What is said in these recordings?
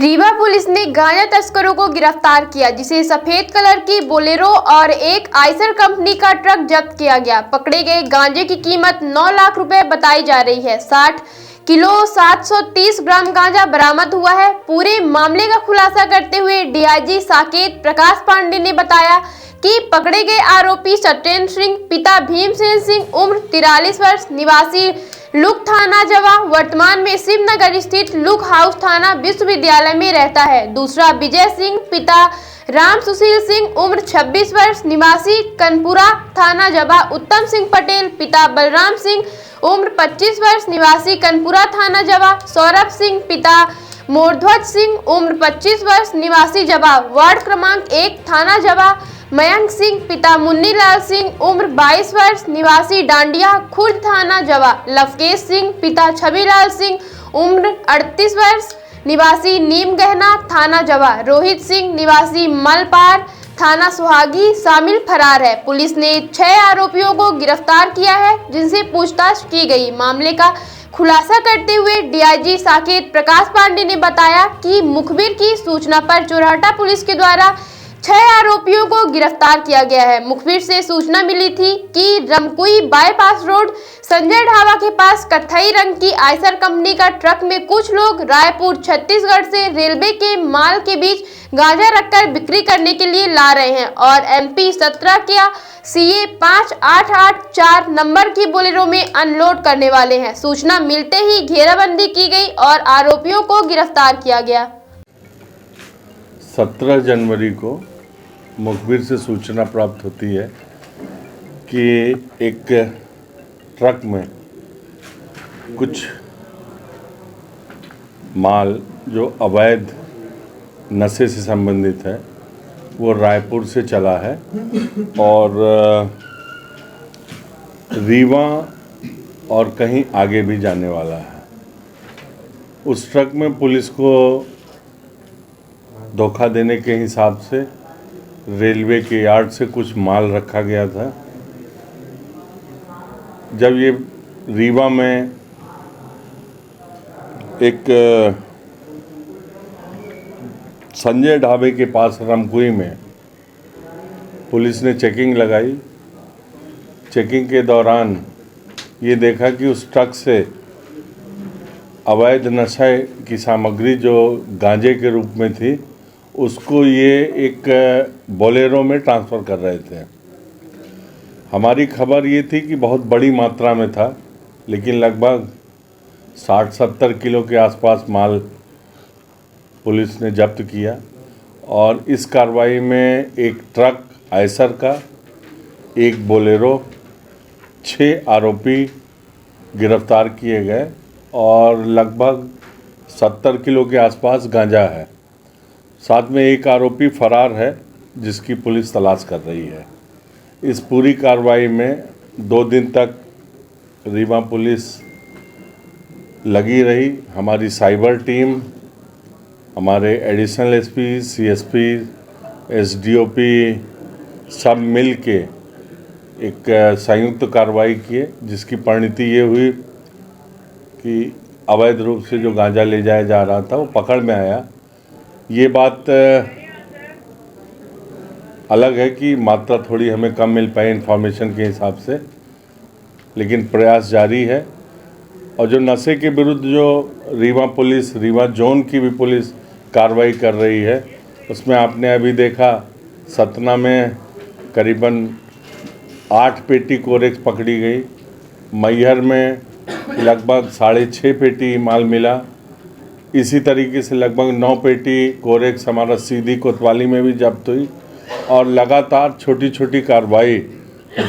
Rewa police ने गांजा तस्करों को गिरफ्तार किया, जिसे सफेद कलर की बोलेरो और एक आइसर कंपनी का ट्रक जब्त किया गया। पकड़े गए गांजे की कीमत 9 लाख रुपए बताई जा रही है। 60 किलो 730 ग्राम गांजा बरामद हुआ है। पूरे मामले का खुलासा करते हुए डीआईजी साकेत प्रकाश पांडे ने बताया कि पकड़े गए आरोपी सत्येंद्र सिंह पिता भीमसेन सिंह उम्र 43 वर्ष निवासी लुक थाना जवा वर्तमान में शिवनगर स्थित लुक हाउस थाना विश्वविद्यालय में रहता है। दूसरा विजय सिंह पिता राम सुशील सिंह उम्र 26 वर्ष निवासी कनपुरा थाना जवा उत्तम सिंह पटेल पिता बलराम सिंह उम्र 25 वर्ष निवासी कनपुरा थाना जवा सौरभ सिंह पिता मोरध्वज सिंह उम्र 25 वर्ष निवासी जवा वार्ड क्रमांक 1 थाना जवा मयंक सिंह पिता मुन्नीलाल सिंह उम्र 22 वर्ष निवासी डांडिया खुर्द थाना जवा लवकेश सिंह पिता छबीलाल सिंह उम्र 38 वर्ष निवासी नीम गहना थाना जवा रोहित सिंह निवासी मलपार थाना सुहागी शामिल फरार है। पुलिस ने 6 आरोपियों को गिरफ्तार किया है, जिनसे पूछताछ की गई। मामले का खुलासा करते हुए डीआईजी साकेत प्रकाश पांडे ने बताया कि मुखबिर की सूचना पर चोरहट्टा पुलिस के द्वारा 6 आरोपियों को गिरफ्तार किया गया है। मुखबिर से सूचना मिली थी कि रमकुई बाईपास रोड संजय ढाबा के पास कत्थई रंग की आइसर कंपनी का ट्रक में कुछ लोग रायपुर छत्तीसगढ़ से रेलवे के माल के बीच गांजा रखकर बिक्री करने के लिए ला रहे हैं और MP 17 के CA 5884 नंबर की बोलेरो में अनलोड करने वाले हैं। सूचना मिलते ही घेराबंदी की गई और आरोपियों को गिरफ्तार किया गया। 17 जनवरी को मुखबिर से सूचना प्राप्त होती है कि एक ट्रक में कुछ माल जो अवैध नशे से संबंधित है वो रायपुर से चला है और रीवा और कहीं आगे भी जाने वाला है। उस ट्रक में पुलिस को धोखा देने के हिसाब से रेलवे के यार्ड से कुछ माल रखा गया था। जब ये रीवा में एक संजय ढाबे के पास रमकुई में पुलिस ने चेकिंग लगाई। चेकिंग के दौरान ये देखा कि उस ट्रक से अवैध नशे की सामग्री जो गांजे के रूप में थी उसको ये एक बोलेरो में ट्रांसफ़र कर रहे थे। हमारी खबर ये थी कि बहुत बड़ी मात्रा में था, लेकिन लगभग 60-70 किलो के आसपास माल पुलिस ने जब्त किया और इस कार्रवाई में एक ट्रक आइसर का, एक बोलेरो, 6 आरोपी गिरफ्तार किए गए और लगभग 70 किलो के आसपास गांजा है। साथ में एक आरोपी फरार है जिसकी पुलिस तलाश कर रही है। इस पूरी कार्रवाई में 2 दिन तक रीवा पुलिस लगी रही। हमारी साइबर टीम, हमारे एडिशनल SP, CSP, SDOP सब मिल के एक संयुक्त कार्रवाई किए, जिसकी परिणति ये हुई कि अवैध रूप से जो गांजा ले जाया जा रहा था वो पकड़ में आया। ये बात अलग है कि मात्रा थोड़ी हमें कम मिल पाई इन्फॉर्मेशन के हिसाब से, लेकिन प्रयास जारी है। और जो नशे के विरुद्ध जो रीवा पुलिस, रीवा जोन की भी पुलिस कार्रवाई कर रही है, उसमें आपने अभी देखा सतना में करीबन 8 पेटी कोरेक्स पकड़ी गई। मैहर में लगभग 6.5 पेटी माल मिला। इसी तरीके से लगभग 9 पेटी कोरेक्स हमारा सीधी कोतवाली में भी जब्त हुई और लगातार छोटी छोटी कार्रवाई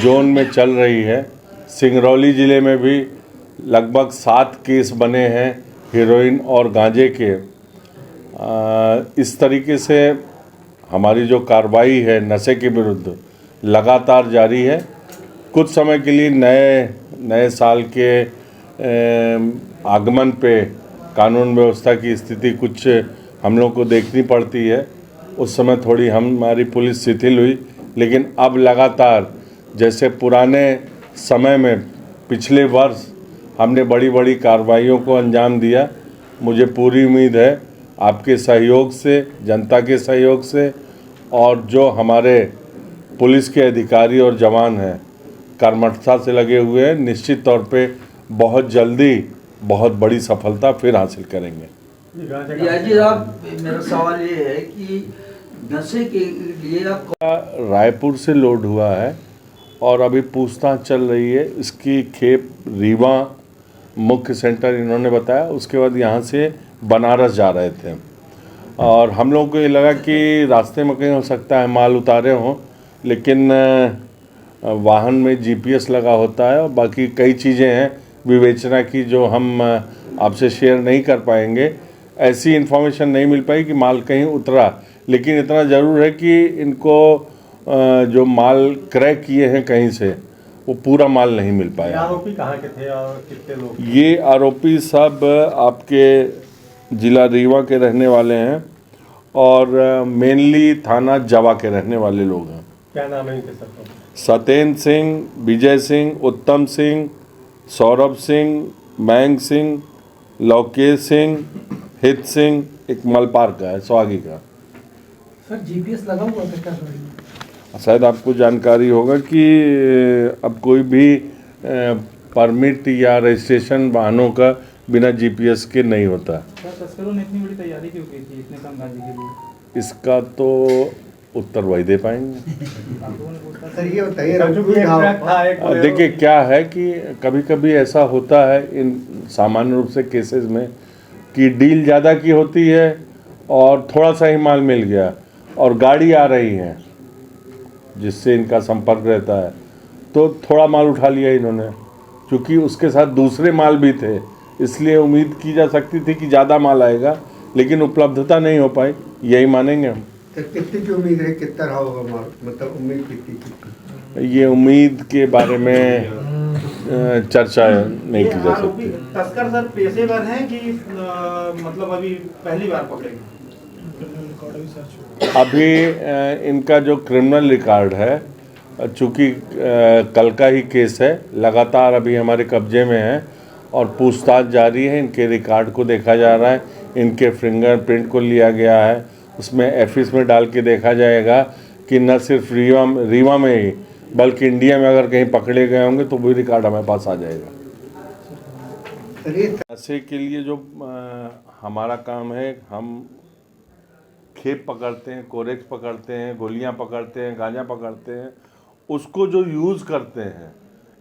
जोन में चल रही है। सिंगरौली ज़िले में भी लगभग 7 केस बने हैं हीरोइन और गांजे के। इस तरीके से हमारी जो कार्रवाई है नशे के विरुद्ध लगातार जारी है। कुछ समय के लिए नए साल के आगमन पे कानून व्यवस्था की स्थिति कुछ हम लोग को देखनी पड़ती है। उस समय थोड़ी हमारी पुलिस शिथिल हुई, लेकिन अब लगातार जैसे पुराने समय में पिछले वर्ष हमने बड़ी बड़ी कार्रवाइयों को अंजाम दिया, मुझे पूरी उम्मीद है आपके सहयोग से, जनता के सहयोग से और जो हमारे पुलिस के अधिकारी और जवान हैं कर्मठता से लगे हुए हैं, निश्चित तौर पे बहुत जल्दी बहुत बड़ी सफलता फिर हासिल करेंगे। रिया जी साहब, मेरा सवाल ये है कि नशे के लिए आप रायपुर से लोड हुआ है और अभी पूछताछ चल रही है। इसकी खेप रीवा मुख्य सेंटर इन्होंने बताया, उसके बाद यहाँ से बनारस जा रहे थे और हम लोगों को ये लगा कि रास्ते में कहीं हो सकता है माल उतारे हों, लेकिन वाहन में जीपीएस लगा होता है और बाकी कई चीज़ें हैं विवेचना की जो हम आपसे शेयर नहीं कर पाएंगे। ऐसी इन्फॉर्मेशन नहीं मिल पाई कि माल कहीं उतरा, लेकिन इतना ज़रूर है कि इनको जो माल क्रय किए हैं कहीं से वो पूरा माल नहीं मिल पाया। आरोपी कहाँ के थे और कितने लोग? ये आरोपी सब आपके जिला रीवा के रहने वाले हैं और मेनली थाना जवा के रहने वाले लोग हैं। क्या नाम है इनके सबका? सत्येंद्र सिंह, विजय सिंह, उत्तम सिंह, सौरभ सिंह, मयंक सिंह, लौकेश सिंह, हित सिंह, एक मलपार का है, स्वागी का। सर जीपीएस लगा हुआ था क्या? शायद आपको जानकारी होगा कि अब कोई भी परमिट या रजिस्ट्रेशन वाहनों का बिना जीपीएस के नहीं होता। तस्करों ने इतनी बड़ी तैयारी क्यों की थी इतने कम गांजे के लिए? इसका तो उत्तर वही दे पाएंगे। सर ये बताइए, देखिए क्या है कि कभी कभी ऐसा होता है इन सामान्य रूप से केसेस में कि डील ज़्यादा की होती है और थोड़ा सा ही माल मिल गया और गाड़ी आ रही है जिससे इनका संपर्क रहता है, तो थोड़ा माल उठा लिया इन्होंने। क्योंकि उसके साथ दूसरे माल भी थे, इसलिए उम्मीद की जा सकती थी कि ज़्यादा माल आएगा, लेकिन उपलब्धता नहीं हो पाई, यही मानेंगे हम। कितनी की उम्मीद है, कितना रहा होगा माल, मतलब उम्मीद कितनी? ये उम्मीद के बारे में चर्चा नहीं की जा सकती। तस्कर सर पेशेवर हैं कि मतलब अभी पहली बार पकड़े? अभी इनका जो क्रिमिनल रिकॉर्ड है, चूँकि कल का ही केस है, लगातार अभी हमारे कब्जे में है और पूछताछ जारी है। इनके रिकॉर्ड को देखा जा रहा है, इनके फिंगरप्रिंट को लिया गया है, उसमें एफिस में डाल के देखा जाएगा कि न सिर्फ रीवा में ही बल्कि इंडिया में अगर कहीं पकड़े गए होंगे तो वही रिकॉर्ड हमारे पास आ जाएगा। नशे के लिए जो हमारा काम है, हम खेप पकड़ते हैं, कोरेक्स पकड़ते हैं, गोलियां पकड़ते हैं, गांजा पकड़ते हैं, उसको जो यूज़ करते हैं,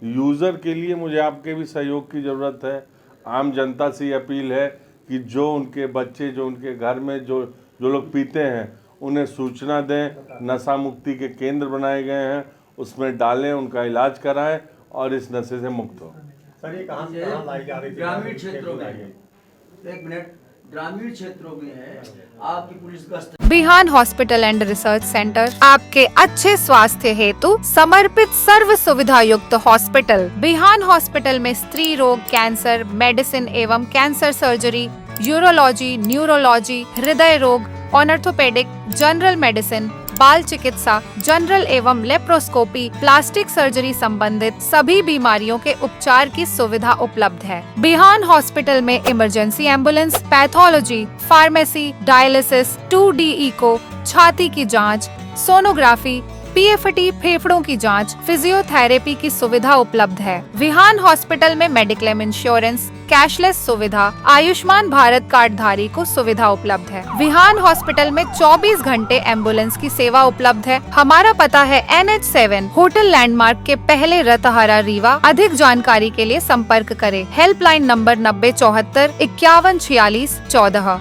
यूज़र के लिए मुझे आपके भी सहयोग की ज़रूरत है। आम जनता से अपील है कि जो उनके बच्चे, जो उनके घर में जो लोग पीते हैं, उन्हें सूचना दें। नशा मुक्ति के केंद्र बनाए गए हैं, उसमें डालें, उनका इलाज कराएं और इस नशे से मुक्त हो। सर ये कहाँ से कहाँ लाई जा रही थी? ग्रामीण क्षेत्रों में, एक मिनट, ग्रामीण क्षेत्रों में है आपकी पुलिस गश्त। बिहान हॉस्पिटल एंड रिसर्च सेंटर आपके अच्छे स्वास्थ्य हेतु समर्पित सर्व सुविधा युक्त हॉस्पिटल। बिहान हॉस्पिटल में स्त्री रोग, कैंसर, मेडिसिन एवं कैंसर सर्जरी, यूरोलॉजी, न्यूरोलॉजी, हृदय रोग, ऑर्थोपेडिक, जनरल मेडिसिन, बाल चिकित्सा, जनरल एवं लेप्रोस्कोपी, प्लास्टिक सर्जरी संबंधित सभी बीमारियों के उपचार की सुविधा उपलब्ध है। बिहान हॉस्पिटल में emergency ambulance, pathology, pharmacy, dialysis, 2D echo, छाती की जांच, सोनोग्राफी, पीएफटी, फेफड़ों की जांच, फिजियोथेरेपी की सुविधा उपलब्ध है। विहान हॉस्पिटल में मेडिक्लेम इंश्योरेंस, कैशलेस सुविधा, आयुष्मान भारत कार्ड धारी को सुविधा उपलब्ध है। विहान हॉस्पिटल में 24 घंटे एम्बुलेंस की सेवा उपलब्ध है। हमारा पता है NH7 होटल लैंडमार्क के पहले रतहरा, रीवा। अधिक जानकारी के लिए संपर्क करें। Helpline number 9074 5146 14।